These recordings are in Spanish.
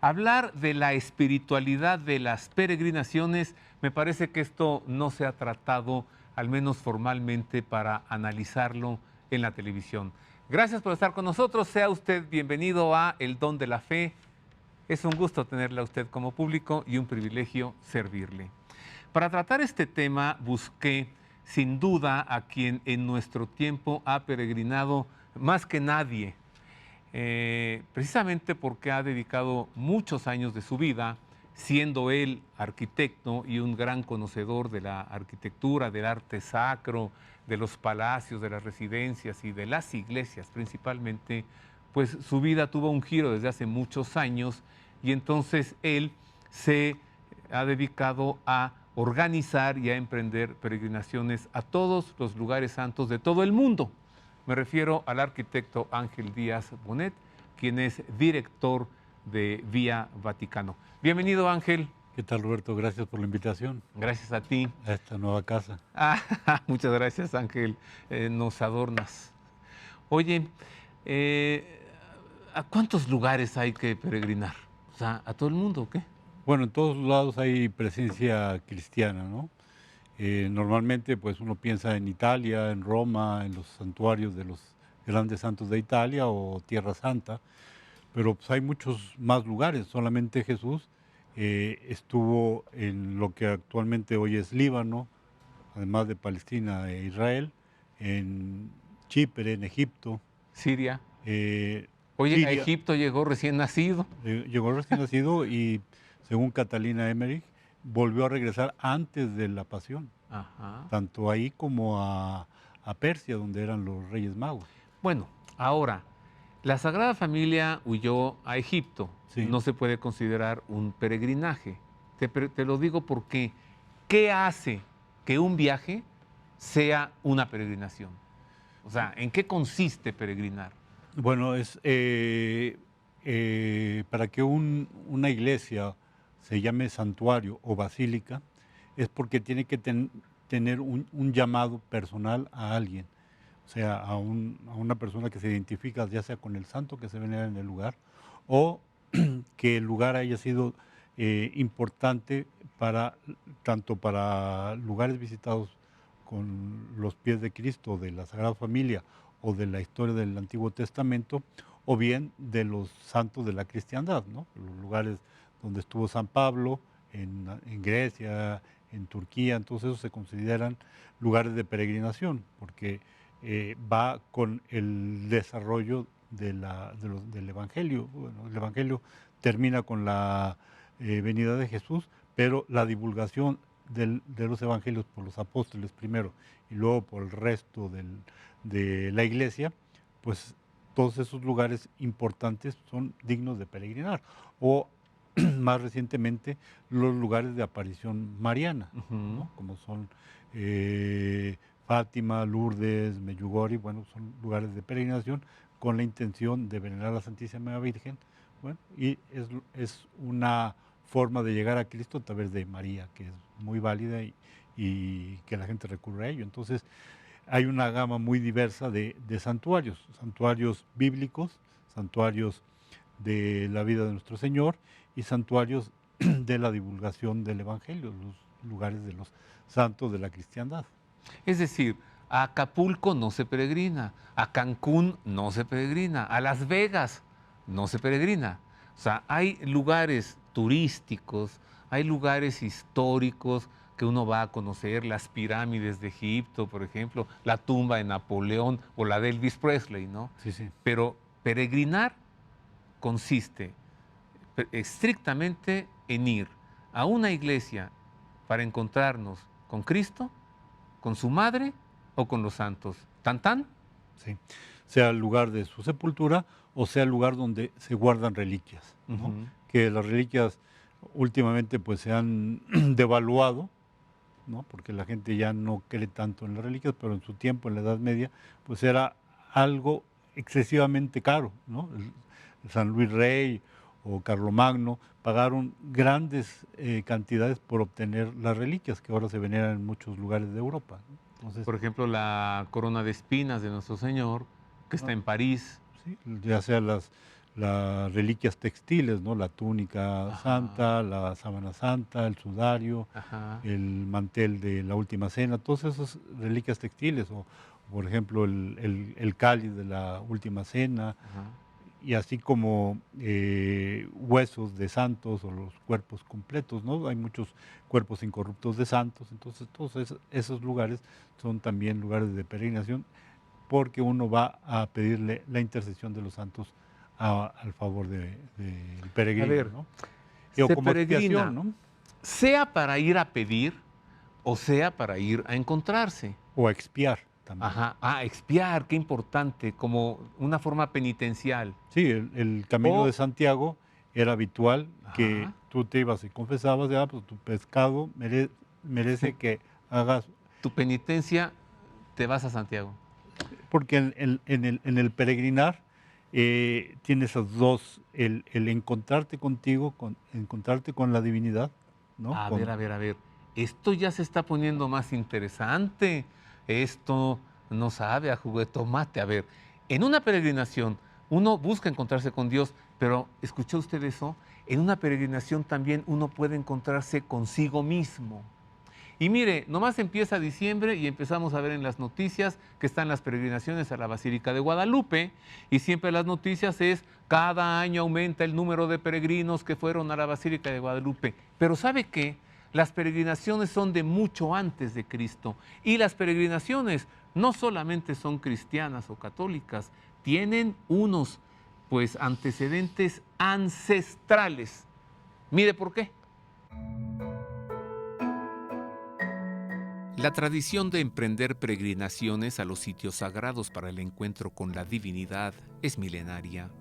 hablar de la espiritualidad de las peregrinaciones, me parece que esto no se ha tratado, al menos formalmente, para analizarlo en la televisión. Gracias por estar con nosotros. Sea usted bienvenido a El Don de la Fe. Es un gusto tenerle a usted como público y un privilegio servirle. Para tratar este tema busqué, sin duda, a quien en nuestro tiempo ha peregrinado más que nadie, precisamente porque ha dedicado muchos años de su vida, siendo él arquitecto y un gran conocedor de la arquitectura, del arte sacro, de los palacios, de las residencias y de las iglesias principalmente, pues su vida tuvo un giro desde hace muchos años y entonces él se ha dedicado a organizar y a emprender peregrinaciones a todos los lugares santos de todo el mundo. Me refiero al arquitecto Ángel Díaz Bonet, quien es director de Vía Vaticano. Bienvenido, Ángel. ¿Qué tal, Roberto? Gracias por la invitación Gracias a ti. a esta nueva casa. Muchas gracias, Ángel. Nos adornas. Oye, ¿a cuántos lugares hay que peregrinar? O sea, ¿a todo el mundo o qué? Bueno, en todos lados hay presencia cristiana, ¿no? Normalmente, pues uno piensa en Italia, en Roma, en los santuarios de los grandes santos de Italia o Tierra Santa, pero pues hay muchos más lugares. Solamente Jesús estuvo en lo que actualmente hoy es Líbano, además de Palestina e Israel, en Chipre, en Egipto. Siria. eh, Oye, a Siria. Egipto llegó recién nacido. Llegó recién nacido y, según Catalina Emmerich, volvió a regresar antes de la Pasión, Ajá. tanto ahí como a Persia, donde eran los Reyes Magos. Bueno, ahora, la Sagrada Familia huyó a Egipto. Sí. No se puede considerar un peregrinaje. Te lo digo porque, ¿qué hace que un viaje sea una peregrinación? O sea, ¿en qué consiste peregrinar? Bueno, para que una iglesia se llame santuario o basílica, es porque tiene que tener un llamado personal a alguien, o sea, a una persona que se identifica ya sea con el santo que se venera en el lugar o que el lugar haya sido importante tanto para lugares visitados con los pies de Cristo, de la Sagrada Familia o de la historia del Antiguo Testamento, o bien de los santos de la cristiandad, ¿no? Los lugares donde estuvo San Pablo, en Grecia, en Turquía, entonces esos se consideran lugares de peregrinación, porque va con el desarrollo del Evangelio. Bueno, el Evangelio termina con la venida de Jesús, pero la divulgación de los evangelios por los apóstoles primero y luego por el resto de la iglesia, pues todos esos lugares importantes son dignos de peregrinar. O más recientemente los lugares de aparición mariana, ¿no? Como son Fátima, Lourdes, Medjugorje, bueno, son lugares de peregrinación con la intención de venerar a la Santísima Virgen, bueno, y es una forma de llegar a Cristo a través de María, que es muy válida y que la gente recurre a ello. Entonces, hay una gama muy diversa de santuarios bíblicos, santuarios de la vida de nuestro Señor y santuarios de la divulgación del Evangelio, los lugares de los santos de la cristiandad. Es decir, a Acapulco no se peregrina, a Cancún no se peregrina, a Las Vegas no se peregrina. O sea, hay lugares turísticos, hay lugares históricos que uno va a conocer, las pirámides de Egipto, por ejemplo, la tumba de Napoleón o la de Elvis Presley, ¿no? Sí, sí. Pero peregrinar consiste estrictamente en ir a una iglesia para encontrarnos con Cristo, con su madre o con los santos. ¿Tan tan? Sí. Sea el lugar de su sepultura o sea el lugar donde se guardan reliquias, ¿no? Que las reliquias últimamente pues se han devaluado, ¿no? Porque la gente ya no cree tanto en las reliquias, pero en su tiempo, en la Edad Media, pues era algo excesivamente caro, ¿no? El San Luis Rey o Carlomagno pagaron grandes cantidades por obtener las reliquias que ahora se veneran en muchos lugares de Europa, ¿no? Entonces, por ejemplo, la corona de espinas de Nuestro Señor, que está en París. Sí, ya sea las reliquias textiles, ¿no? La túnica Ajá. santa, la sábana santa, el sudario, Ajá. el mantel de la última cena, todas esas reliquias textiles, o por ejemplo el cáliz de la última cena, Ajá. y así como huesos de santos o los cuerpos completos, ¿no? Hay muchos cuerpos incorruptos de santos, entonces todos esos lugares son también lugares de peregrinación porque uno va a pedirle la intercesión de los santos al favor del A peregrino, ver, ¿no? O se como expiación, peregrina, ¿no? sea para ir a pedir o sea para ir a encontrarse. O a expiar también. Ajá. Ah, expiar, qué importante, como una forma penitencial. Sí, el camino de O, Santiago era habitual que ajá, tú te ibas y confesabas, ya, pues tu pecado merece que hagas, tu penitencia, te vas a Santiago. porque en el peregrinar tienes esos dos, el encontrarte contigo, encontrarte con la divinidad, ¿no? A ver, a ver, a ver. Esto ya se está poniendo más interesante. Esto no sabe a jugo de tomate. A ver, en una peregrinación uno busca encontrarse con Dios, pero ¿escuchó usted eso? En una peregrinación también uno puede encontrarse consigo mismo. Y mire, nomás empieza diciembre y empezamos a ver en las noticias que están las peregrinaciones a la Basílica de Guadalupe y siempre las noticias es cada año aumenta el número de peregrinos que fueron a la Basílica de Guadalupe. Pero ¿sabe qué? Las peregrinaciones son de mucho antes de Cristo y las peregrinaciones no solamente son cristianas o católicas, tienen unos pues antecedentes ancestrales. Mire por qué. La tradición de emprender peregrinaciones a los sitios sagrados para el encuentro con la divinidad es milenaria.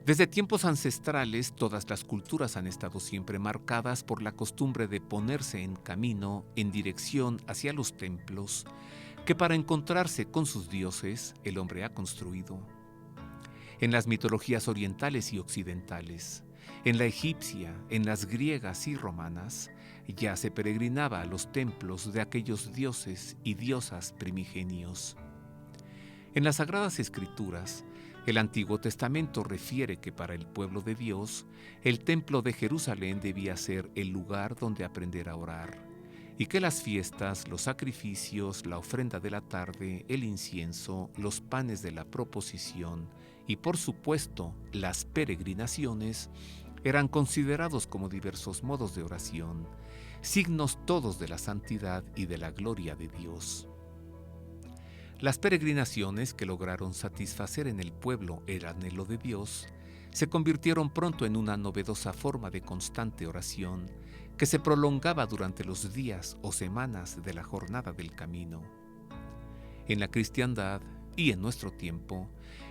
Desde tiempos ancestrales, todas las culturas han estado siempre marcadas por la costumbre de ponerse en camino en dirección hacia los templos que para encontrarse con sus dioses el hombre ha construido. En las mitologías orientales y occidentales, en la egipcia, en las griegas y romanas, ya se peregrinaba a los templos de aquellos dioses y diosas primigenios. En las Sagradas Escrituras, el Antiguo Testamento refiere que para el pueblo de Dios, el templo de Jerusalén debía ser el lugar donde aprender a orar, y que las fiestas, los sacrificios, la ofrenda de la tarde, el incienso, los panes de la proposición y, por supuesto, las peregrinaciones, eran considerados como diversos modos de oración, signos todos de la santidad y de la gloria de Dios. Las peregrinaciones que lograron satisfacer en el pueblo el anhelo de Dios se convirtieron pronto en una novedosa forma de constante oración que se prolongaba durante los días o semanas de la jornada del camino. En la cristiandad y en nuestro tiempo,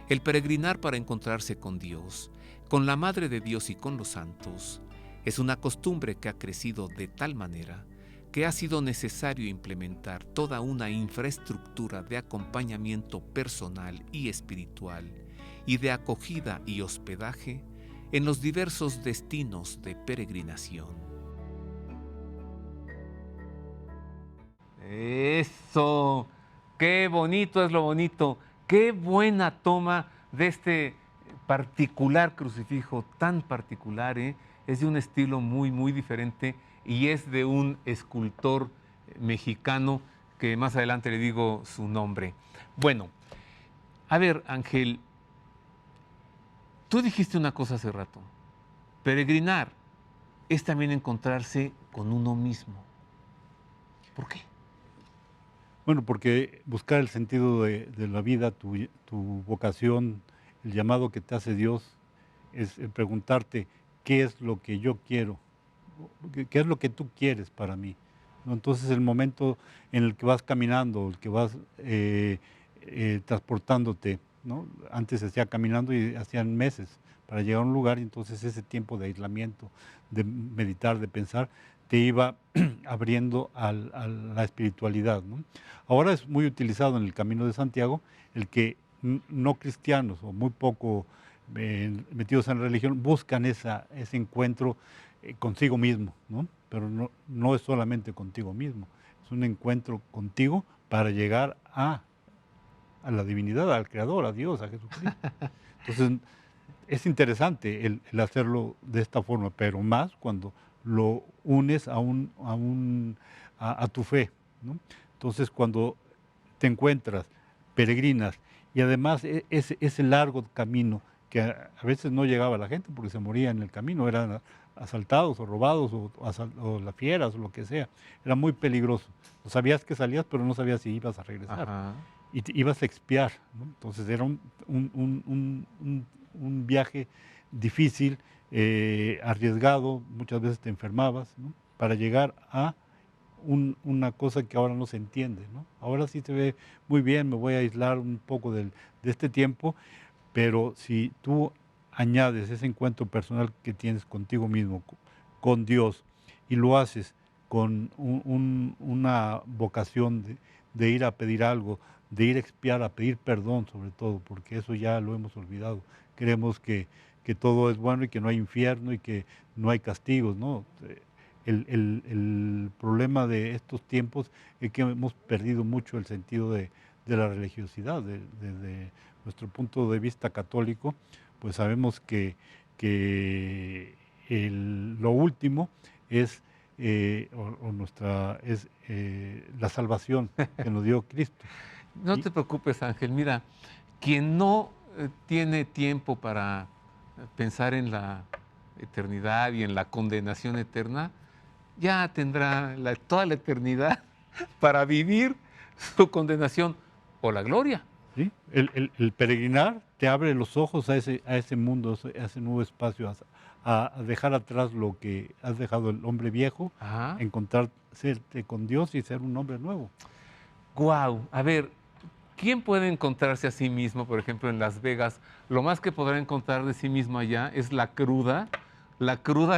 el peregrinar para encontrarse con Dios, con la Madre de Dios y con los santos, es una costumbre que ha crecido de tal manera que ha sido necesario implementar toda una infraestructura de acompañamiento personal y espiritual y de acogida y hospedaje en los diversos destinos de peregrinación. Eso, qué bonito es lo bonito, qué buena toma de este particular crucifijo, tan particular, ¿eh? Es de un estilo muy, muy diferente y es de un escultor mexicano que más adelante le digo su nombre. Bueno, a ver, Ángel, tú dijiste una cosa hace rato. Peregrinar es también encontrarse con uno mismo. ¿Por qué? Bueno, porque buscar el sentido de la vida, tu vocación, el llamado que te hace Dios, es el preguntarte qué es lo que yo quiero, qué es lo que tú quieres para mí, ¿no? Entonces el momento en el que vas caminando, el que vas transportándote, ¿no? Antes se hacía caminando y hacían meses para llegar a un lugar, y entonces ese tiempo de aislamiento, de meditar, de pensar, te iba abriendo a la espiritualidad, ¿no? Ahora es muy utilizado en el Camino de Santiago el que no cristianos o muy poco metidos en religión buscan ese encuentro consigo mismo, ¿no? Pero no es solamente contigo mismo, es un encuentro contigo para llegar a la divinidad, al Creador, a Dios, a Jesucristo. Entonces, es interesante el hacerlo de esta forma, pero más cuando lo unes a tu fe, ¿no? Entonces, cuando te encuentras, peregrinas, y además ese largo camino que a veces no llegaba la gente porque se moría en el camino, eran asaltados o robados o las fieras o lo que sea, era muy peligroso. Sabías que salías, pero no sabías si ibas a regresar Ajá. y te ibas a expiar, ¿no? Entonces era un viaje difícil, arriesgado, muchas veces te enfermabas, ¿no? Para llegar a una cosa que ahora no se entiende, ¿no? Ahora sí se ve muy bien, me voy a aislar un poco de este tiempo, pero si tú añades ese encuentro personal que tienes contigo mismo, con Dios, y lo haces con una vocación de ir a pedir algo, de ir a expiar, a pedir perdón sobre todo, porque eso ya lo hemos olvidado. Creemos que todo es bueno y que no hay infierno y que no hay castigos, ¿no? El problema de estos tiempos es que hemos perdido mucho el sentido de la religiosidad. Desde nuestro punto de vista católico, pues sabemos que lo último es, la salvación que nos dio Cristo. No te preocupes, Ángel. Mira, quien no tiene tiempo para pensar en la eternidad y en la condenación eterna, ya tendrá toda la eternidad para vivir su condenación o la gloria. ¿Sí? El peregrinar te abre los ojos a ese mundo, a ese nuevo espacio, a dejar atrás lo que has dejado el hombre viejo, Ajá. encontrarse con Dios y ser un hombre nuevo. Guau. A ver, ¿quién puede encontrarse a sí mismo, por ejemplo, en Las Vegas? Lo más que podrá encontrar de sí mismo allá es la cruda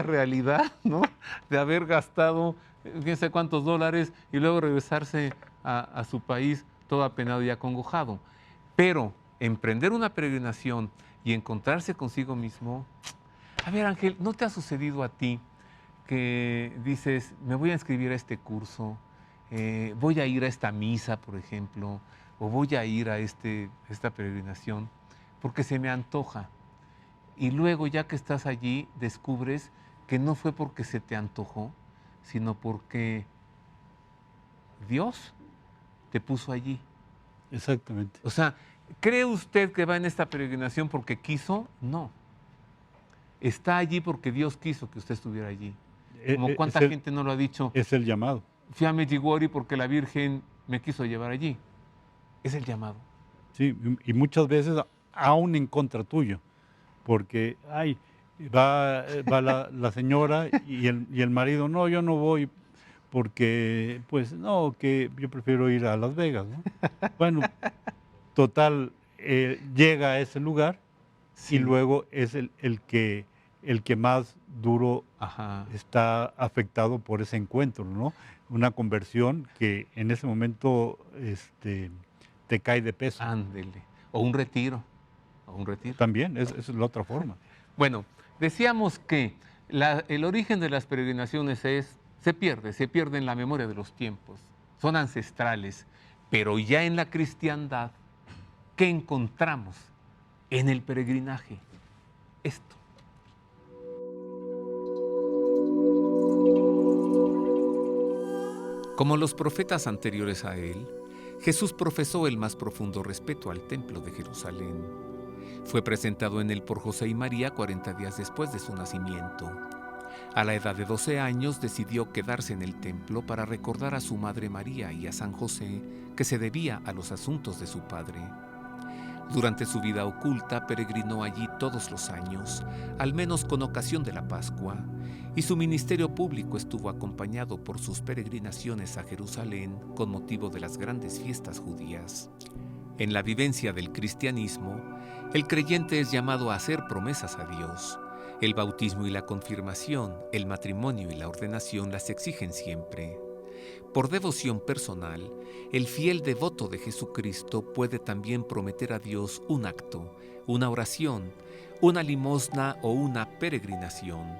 realidad, ¿no? De haber gastado quién sabe cuántos dólares y luego regresarse a su país todo apenado y acongojado. Pero emprender una peregrinación y encontrarse consigo mismo. A ver, Ángel, ¿no te ha sucedido a ti que dices, me voy a inscribir a este curso, voy a ir a esta misa, por ejemplo, o voy a ir a esta peregrinación, porque se me antoja? Y luego, ya que estás allí, descubres que no fue porque se te antojó, sino porque Dios te puso allí. Exactamente. O sea, ¿cree usted que va en esta peregrinación porque quiso? No. Está allí porque Dios quiso que usted estuviera allí. Como cuánta gente no lo ha dicho. Es el llamado. Fui a Medjugorje porque la Virgen me quiso llevar allí. Es el llamado. Sí, y muchas veces aún en contra tuyo, porque va la señora y el marido, no, yo no voy porque, pues, no, que yo prefiero ir a Las Vegas, ¿no? Bueno, total, llega a ese lugar Sí. y luego es el que más duro Ajá. está afectado por ese encuentro, ¿no? Una conversión que en ese momento te cae de peso. Ándele. O un retiro. O un retiro. También, es la otra forma. Bueno, decíamos que el origen de las peregrinaciones se pierde en la memoria de los tiempos. Son ancestrales. Pero ya en la cristiandad, ¿qué encontramos en el peregrinaje? Esto. Como los profetas anteriores a él, Jesús profesó el más profundo respeto al templo de Jerusalén. Fue presentado en él por José y María 40 días después de su nacimiento. A la edad de 12 años decidió quedarse en el templo para recordar a su madre María y a San José que se debía a los asuntos de su padre. Durante su vida oculta peregrinó allí todos los años, al menos con ocasión de la Pascua, y su ministerio público estuvo acompañado por sus peregrinaciones a Jerusalén con motivo de las grandes fiestas judías. En la vivencia del cristianismo, el creyente es llamado a hacer promesas a Dios. El bautismo y la confirmación, el matrimonio y la ordenación las exigen siempre. Por devoción personal, el fiel devoto de Jesucristo puede también prometer a Dios un acto, una oración, una limosna o una peregrinación,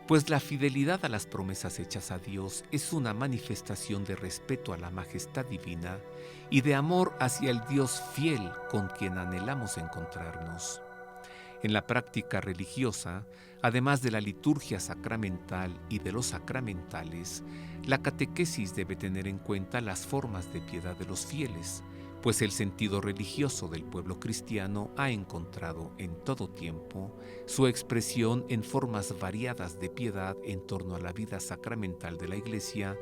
pues la fidelidad a las promesas hechas a Dios es una manifestación de respeto a la majestad divina y de amor hacia el Dios fiel con quien anhelamos encontrarnos. En la práctica religiosa, además de la liturgia sacramental y de los sacramentales, la catequesis debe tener en cuenta las formas de piedad de los fieles, pues el sentido religioso del pueblo cristiano ha encontrado en todo tiempo su expresión en formas variadas de piedad en torno a la vida sacramental de la Iglesia,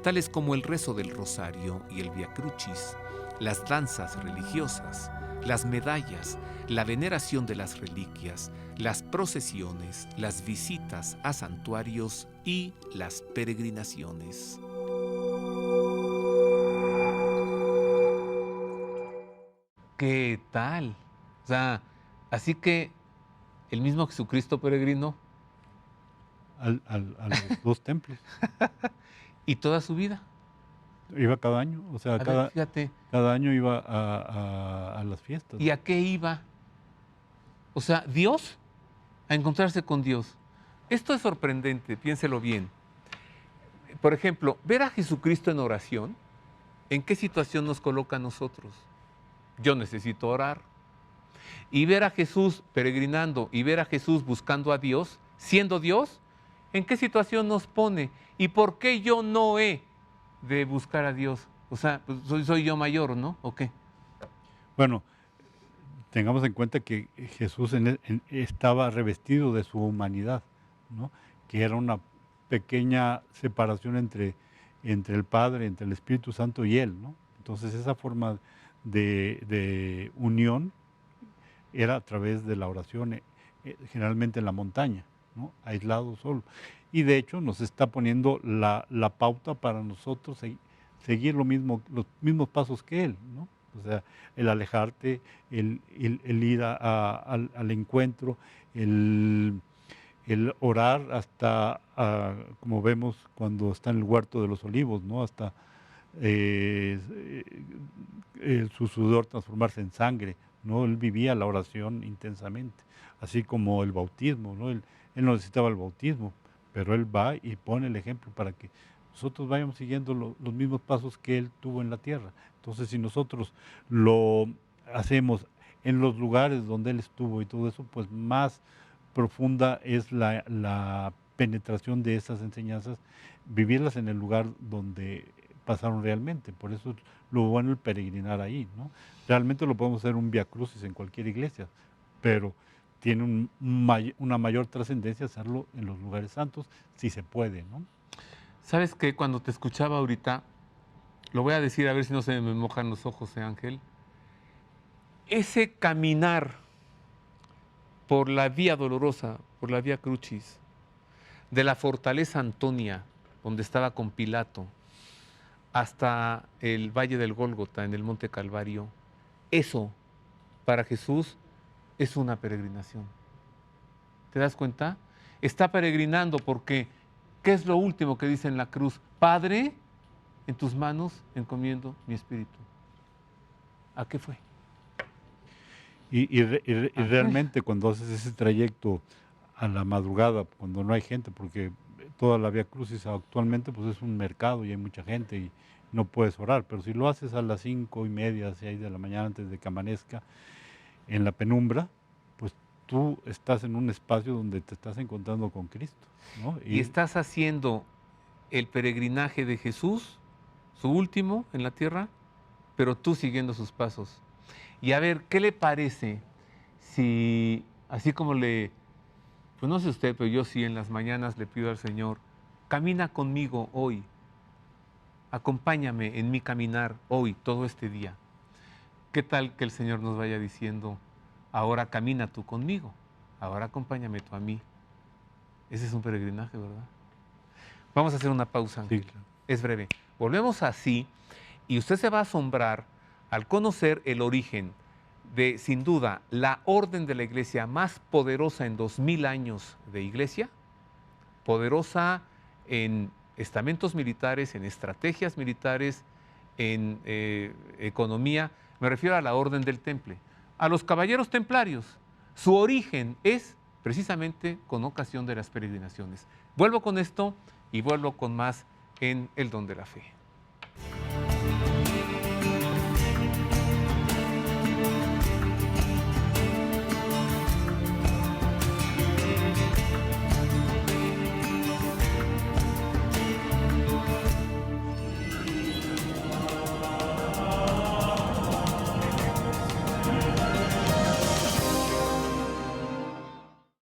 tales como el rezo del rosario y el Vía Crucis, las danzas religiosas, las medallas, la veneración de las reliquias, las procesiones, las visitas a santuarios y las peregrinaciones. ¿Qué tal? O sea, así que el mismo Jesucristo peregrinó a los dos templos. y toda su vida. Iba cada año, o sea, A ver, fíjate, cada año iba a las fiestas. ¿y a qué iba? O sea, Dios, a encontrarse con Dios. Esto es sorprendente, piénselo bien. Por ejemplo, ver a Jesucristo en oración, ¿en qué situación nos coloca a nosotros? Yo necesito orar. Y ver a Jesús peregrinando y ver a Jesús buscando a Dios, siendo Dios, ¿en qué situación nos pone? ¿Y por qué yo no he de buscar a Dios? O sea, pues soy yo mayor, ¿no? ¿O qué? Bueno, tengamos en cuenta que Jesús estaba revestido de su humanidad, ¿no? Que era una pequeña separación entre el Padre, entre el Espíritu Santo y Él, ¿no? Entonces esa forma de unión era a través de la oración, generalmente en la montaña, ¿no? Aislado solo. Y de hecho nos está poniendo la pauta para nosotros seguir los mismos pasos que Él, ¿no? O sea, el alejarte, el ir al encuentro, el orar hasta, como vemos cuando está en el huerto de los olivos, ¿no? Hasta eh, su sudor transformarse en sangre, ¿no? Él vivía la oración intensamente, así como el bautismo, ¿no? Él no necesitaba el bautismo, pero él va y pone el ejemplo para que nosotros vayamos siguiendo los mismos pasos que él tuvo en la tierra. Entonces, si nosotros lo hacemos en los lugares donde él estuvo y todo eso, pues más profunda es la penetración de esas enseñanzas, vivirlas en el lugar donde pasaron realmente. Por eso es lo bueno el peregrinar ahí, ¿no? Realmente lo podemos hacer un Vía Crucis en cualquier iglesia, pero tiene una mayor trascendencia hacerlo en los lugares santos, si se puede, ¿no? ¿Sabes qué? Cuando te escuchaba ahorita, lo voy a decir a ver si no se me mojan los ojos, Ángel. Ese caminar por la vía dolorosa, por la vía Crucis, de la fortaleza Antonia, donde estaba con Pilato, hasta el valle del Gólgota, en el Monte Calvario, eso para Jesús es una peregrinación. ¿Te das cuenta? Está peregrinando porque, ¿qué es lo último que dice en la cruz? Padre, en tus manos encomiendo mi espíritu. ¿A qué fue? Y realmente cuando haces ese trayecto a la madrugada, cuando no hay gente, porque toda la Vía Crucis actualmente pues es un mercado y hay mucha gente y no puedes orar, pero si lo haces a las 5:30, 6 de la mañana antes de que amanezca, en la penumbra, pues tú estás en un espacio donde te estás encontrando con Cristo, ¿no? Y estás haciendo el peregrinaje de Jesús, su último en la tierra, pero tú siguiendo sus pasos. Y a ver, ¿qué le parece si, así como pues no sé usted, pero yo sí en las mañanas le pido al Señor, camina conmigo hoy, acompáñame en mi caminar hoy, todo este día? ¿Qué tal que el Señor nos vaya diciendo, ahora camina tú conmigo, ahora acompáñame tú a mí? Ese es un peregrinaje, ¿verdad? Vamos a hacer una pausa. Sí, claro. Es breve. Volvemos así y usted se va a asombrar al conocer el origen de, sin duda, la orden de la iglesia más poderosa en 2000 años de iglesia, poderosa en estamentos militares, en estrategias militares, en economía. Me refiero a la orden del Temple, a los caballeros templarios. Su origen es precisamente con ocasión de las peregrinaciones. Vuelvo con esto y vuelvo con más en El Don de la Fe.